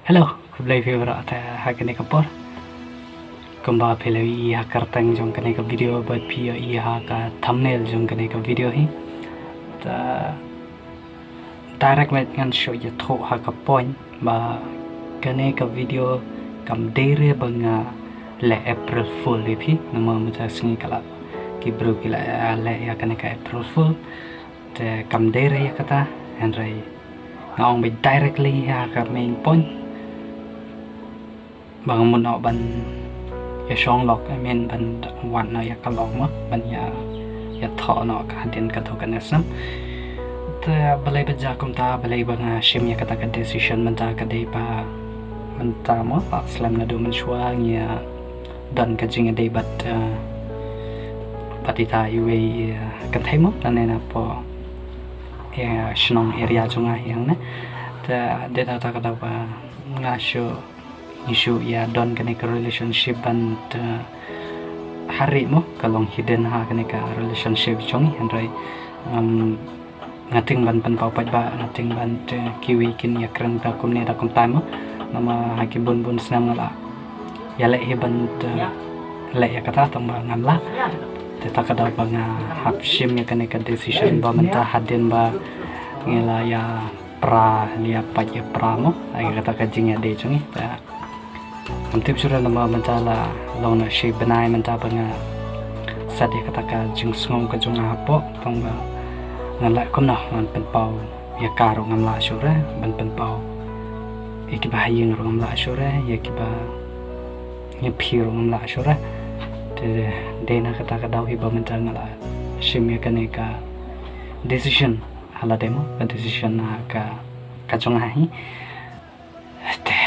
Hello, kublai favorite hakane kapor. Kumba philai ha kartang jong kane ka video but pia ha ka thumbnail jong kane ka video hi. Ta direct met ngan show ya tho ha ka point ba kane ka video kam dere banga le April Fool li phi nama muta singi kala ki bro ki la le ya kane ka April Fool te kam dere ya kata and rai ngong be directly ha ka main point bang mun no ban ya song lok I mean ban wan na ya kalong ma ban ya tho no ka din ka tho kan sam te balai baja kum ta balai bang shim ya kata ka decision man ta ka dei ba man ta mo slam na do man shwa ya dan ka jing dei bat patita iwe kan thai mo na na po ya shnong area junga yang na ta de ta ka da ba nga sho issue ya don kene ka relationship ban hari mo kalong hidden ha kene ka relationship chong hendrai ngating ban pan pau pat ba ngating ban kiwi kin ya krang ta kum ne da kum time nama haki bun bun snam la ya le he ban le ya kata tong ba ngam la te ta ka da ba nga hap shim ya kene ka decision ba man ta hadin ba ngela ya pra lia pa ya pra mo ai kata ka jing ya de chong ta tip sura nama mentala long na shi benai menta banga sadi kata ka jing sngong ka jung apo tong ba ngala kom na man pen pau ya karo ngam la sura ban pen pau iki ba ying ro ngam la sura ya ki ba ya phiro ngam la sura de na kata ka daw hi ba menta ngala shim ya kane ka decision hala demo ka decision na ka jung ha hi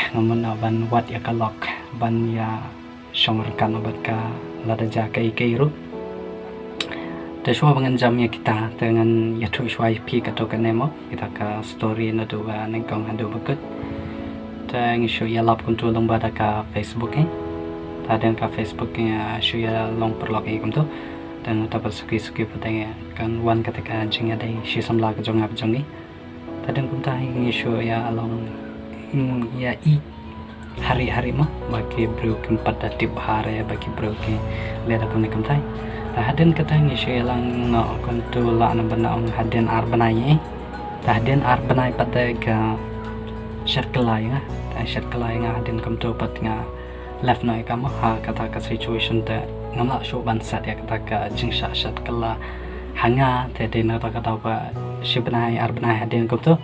ngamun ban wat ya kalok ban ya shomar kan obat ka lada ja kai kai ru te shwa bangan jam ya kita dengan ya thu shwai pi ka to ka nemo kita ka story na do ba nang kong hando bakut ta ngi show ya lap kuntu long bada ka Facebook ta den ka Facebook ya show ya long perlok kum to dan ta par suki patang kan wan ka ka jing ya dai shi samla ka jong ap jong ta den kun ta ngi show ya long ya hari-hari mah bagi bro keempat datib hari bagi bro ke leda kami kamtai hadin kata ngi shelang no kontu la na bana ong hadin ar banai hadin ar banai pada ga circle nga ta circle nga hadin kam to pat nga left no kam ha kata ka situation ta ngam show ban sat ya kata ka jingsha circle hanga te de na ta kata ba shi banai ar banai hadin kam to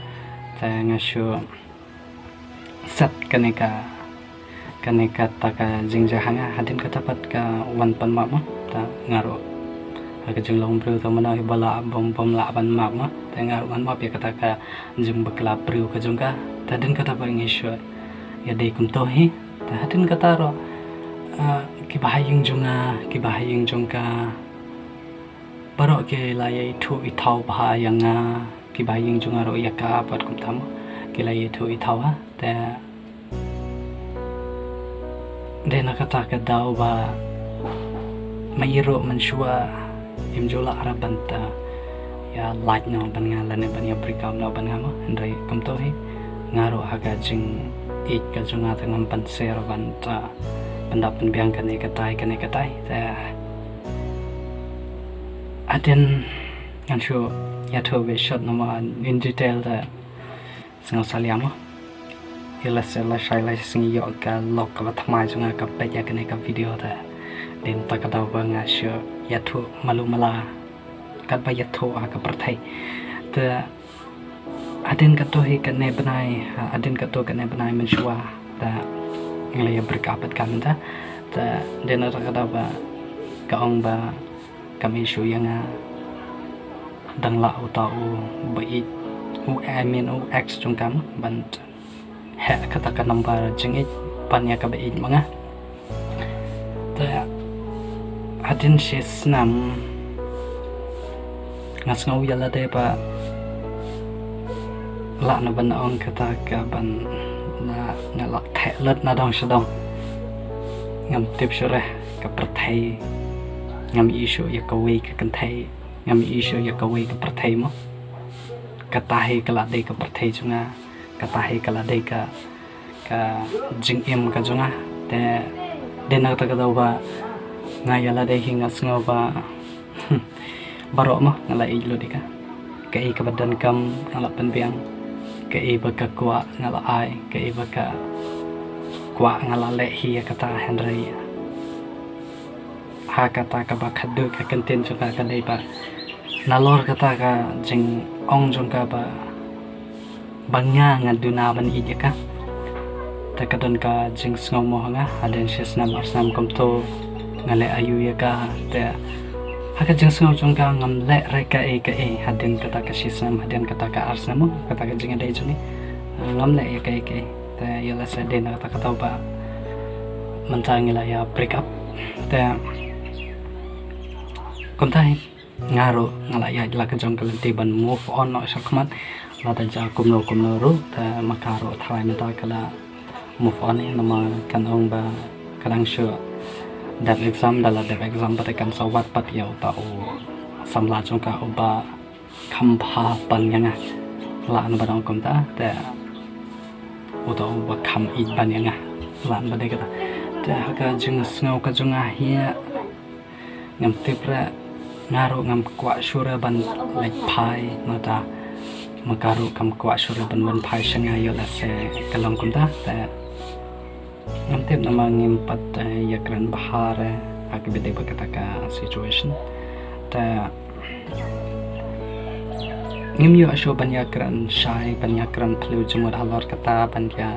ta nga show sat kaneka ta ka jingja hanga hadin ka tapat ka wan pan ma ta ngaro ka jing long bru ta mana bala bom la ban ma ta ngaro wan ma pe ka ta ka jing bakla bru ka jung ka ta din ka ta pa ngisho ya de kum to hi ta hadin ka ta ro ki bahaying jung ka baro ke la ye thu I thau bha yang ki bahaying jung ro ya ka pat kum tham ki la ye thu I thau ha ta de na kata ka daw ba mayro man shua imjola arabanta ya like no ban nga lan ban ya breakout no ban nga mo andai kam to hi ngaro haga jing ik ka junga ta ngam pan ser ban ta pendapan biang kan ka tai ta aden ngan shu ya to be shot no ma in detail ta sang saliamo ila sela shai lai sing yo ka lok ka thmai junga ka pe ya kane ka video ta den ta ka daw banga sho ya thu malu mala ka ba ya thu ka prathai ta adin ka to hi kane banai adin ka to kane banai men shwa ta ngle ya berkapat kan ta den ta ka daw ba ka ong ba kami shu yang dang la utau ba I u amin u x jung kam ban he katakan number jengit panya ka bait mga ta hadin shis nam ngas ngau yala de pa la na ban ong kata ka ban na ngalak the lat na dong shadong ngam tip sure ka prathai ngam issue ya ka we ka kan thai ngam issue ya ka we ka prathai mo ka tahi kala de ka prathai chunga katahi kala dei ka ka jing im ka junga te denak ta ka daw ba ngayala de hingas nga ba baro mo ngala ilo di ka kai ka badan kam ngala penbiang kai ba ka kwa ngala ai kai ba ka kwa ngala le hi kata Henry ha kata ka ba khadu ka content junga ka dei ba nalor kata ka jing ong junga ba bangnya ngaduna ban ija ka takadon ka jing sngaw mo nga aden sis nam arsam kom to ngale ayu ya ka te haka jing sngaw junga ngam le re ka e hadin kata ka sis nam hadin kata ka arsam mo kata ka jing ade juni ngam le ya ka e te yala sa den kata ba mentang ya break up te kom tai ngaro ngala ya la ka jong kalenti ban move on no sakmat la ta ja kumno ru ta makaro thai meta kala move on ni nama kan ong ba kadang sure dat exam dala dat exam pa kan sawat pat yaw ta o samla jong ka o ba khampa pan yang la an ba dong kom ta ta o ta o ba kham i pan yang la an ba de ka ta ka jing sngaw ka jong a hi ngam tipra ngaro ngam kwa sura ban like pai nota makaru kam kwa sura ban pai shanga yo la se kalong kum ta ngam tip nama ngimpat yakran bahar akibede bakata ka situation ta ngim yo asho ban yakran shai ban yakran plu jumur halor kata ban ya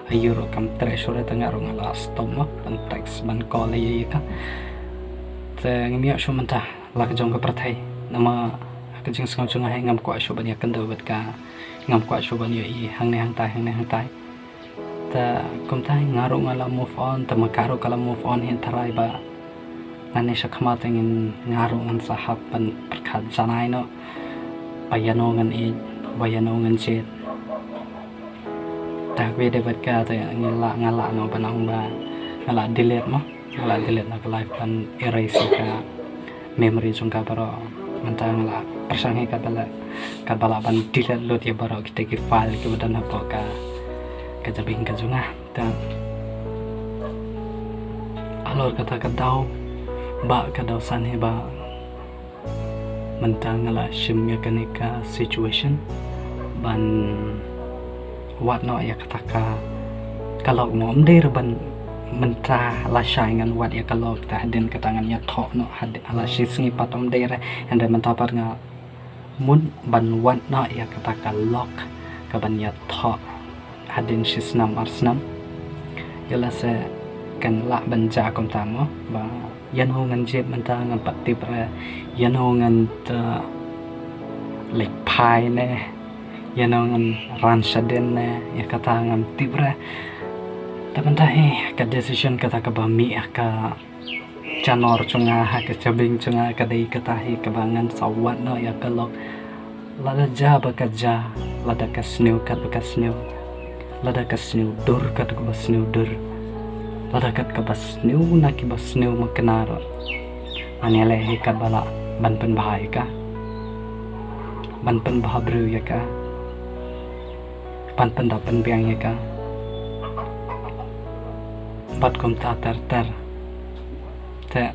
ayuro kam tre sura ta ngaro ngala stom ban tax ban kole ye ka ta ngim yo asho manta la ka jong ka prathai nama ka jing sang chung hai ngam kwa shu ban ya kan do bat ka ngam kwa shu ban ya i hang ne hang tai ta kom tai ngaro ngala move on ta makaro kala move on hin tharai ba ngane shakhma tengin ngaro ngan sahab ban prakhat janai no bayano ngan e bayano ngan che ta we de bat ka ta ngala no banang ba ngala delete na live ban erase ka memory jong ka baro mantang la persangi ka bala ban delete lot ya baro kita ki file ki badan apa ka kajabing ka junga ta alor kata ka daw ba ka daw san he ba mantang la shimya kanika situation ban wat no ya kata ka kalau ngom der ban mentra la shangan wat ya kalau ta den katangan ya tho no had ala shisngi patom der ande mentapar nga mun ban wat no ya kata ka lock ka ban ya tho hadin shisnam arsnam yala se kan la banja kom tamo ba yan ho ngan jeb manta ngan patti pra yan ho ngan ta lek pai ne yan ho ngan ran shaden ne ya kata ngam tibra ta banta he ka decision kata ka ba mi ka chanor chunga ha ka chabing chunga ka dei kata he ka bangan sawat no ya ka lok la ja ba ka ja la da ka snew ka ba ka snew lada ka snew dur kat ka snew dur lada kat ka snew na ki snew maknar anele he ka bala ban pen bahai ka ban pen bahabru ya ka ban pen da pen biang ya ka bat kom ta tar ta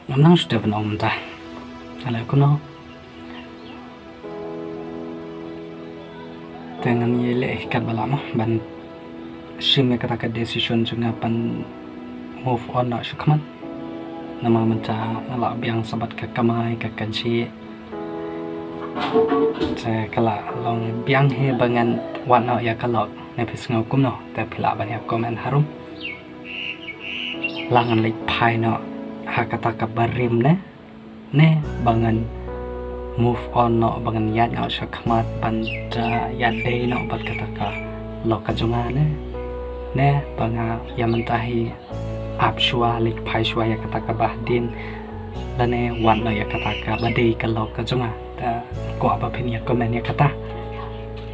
nang sudah benom ta ala kuno dengan yele kat balama ban shime kata ka decision junga pan move on na shukman nama menta ala biang sabat ka kamai ka kanchi se kala long biang he bangan wana ya kalok ne pis ngau kum no ta phila ban ya comment harum langan lek phai no ha kata ka barim ne bangan move on no bangan yat ngau shakmat banda yat day no bat kata ka loka junga ne banga yamentahi ap shwa lik phai shwa ya kata ka bahdin lane wan no ya kata ka badai ka loka junga ta ko apa pin ya komen ya kata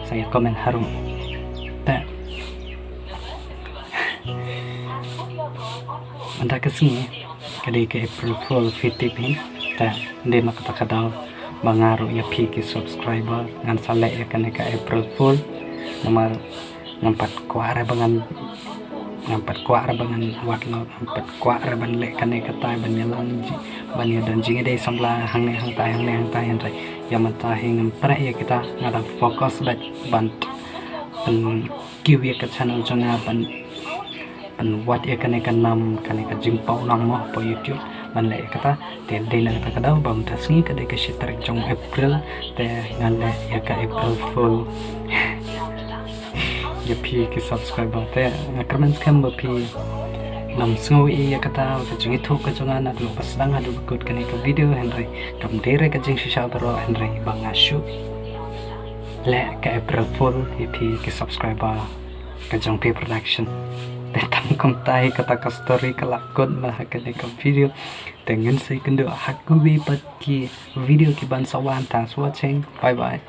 saya komen harum ta anda kesini kadai ke April 50 pin ta de makata kadal bangaru ya pi ki subscriber ngan salek ya kan ka April Fool nomor ngampat kuara bangan wat lo ngampat kuara ban lek kan ka tai ban yalang ji ban ya dan jinge dei sambla hang tai yang rai ya mata hing pre ya kita ngada fokus ban kiu ya ka channel jona ban wat ya kan nam kan ka jingpau nam mo po YouTube ban le kata te dei na kata kadau bang tasngi ka de ka shitar jong April te ngan le ya ka April Fool ya pi ki subscriber te ngakramen skam ba pi nam sngowi ya kata ka jingi thuk ka jonga na lo pasang adu good kan ka video henry kam dere ka jing shisha baro henry bang ashu le ka April Fool ya pi ki subscriber ka jong pi production datang komtai kata ka story kelakon lah kene ka video dengan saya kendo aku bi pat ki video ki ban sawan thanks watching bye bye.